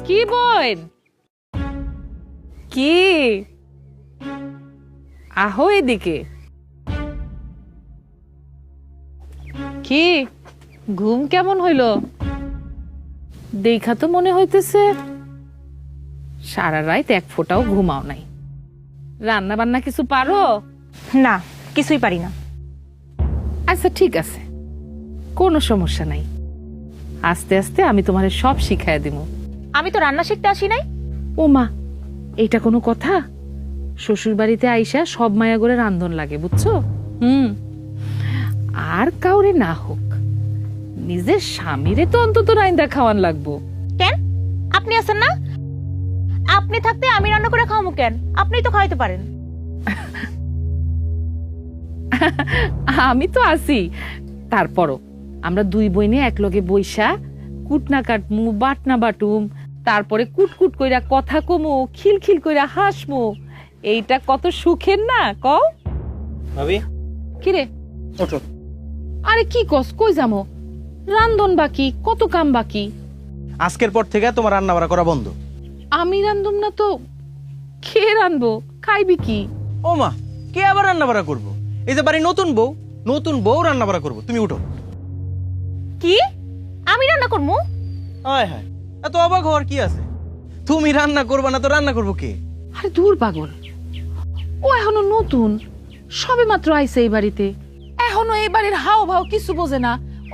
কি বোন? কি আহো এদিকে। কি ঘুম কেমন হইল? দেখা তো মনে হইতেছে সারা রাত এক ফোঁটাও ঘুমাও নাই। রান্না বান্না কিছু পারো? না, কিছুই পারি না। আচ্ছা ঠিক আছে, কোনো সমস্যা নাই। আস্তে আস্তে আমি তোমারে সব শিখাইয়া দিব। আমি তো রান্না শিখতে আসি নাই। ও মা, এইটা কোনো কথা? শ্বশুর বাড়িতে আইসা সব মায়া করে রান্ধন লাগে, বুঝছো? আর কাউরে না হোক, নিজের স্বামীরে তো অন্তত রাইন্দা খাওয়ান লাগবো। কেন? আপনি আছেন না? আপনি থাকতে আমি রান্না করে খাওয়াবো কেন? আপনিই তো খাওয়াইতে পারেন। আমি তো আছি, তারপরও আমরা দুই বোনে একলগে বইসা কুটনা কাটমু, বাটনা বাটুম, তারপরে কুটকুট কইরা কথা কমু, খিলখিল কইরা হাসমু। এইটা কত সুখের না, কও? ভাবি কিরে? ওঠো। আরে কি কস, কই যামো? রান্ধন বাকি, কত কাম বাকি। আজকের পর থেকে তোমার রান্না বাড়া করা বন্ধ। আমি রান্ধুম না তো খেয়ে রানবো? খাইবি কি? ও মা, কে আবার রান্না বাড়া করবো? এই যে বাড়ি নতুন বউ, নতুন বউ রান্না বাড়া করবো। তুমি উঠো। কি? আমি রান্না করবো? হায় হায়, এত অবাক হওয়ার কি আছে? তুমি রান্না করবা না তো রান্না করবো কে? আরে দূর পাগল, ও এখনো নতুন, সবে মাত্র আইছে এই বাড়িতে, এখনো এই বাড়ির হাও ভাও কিছু বোঝে না।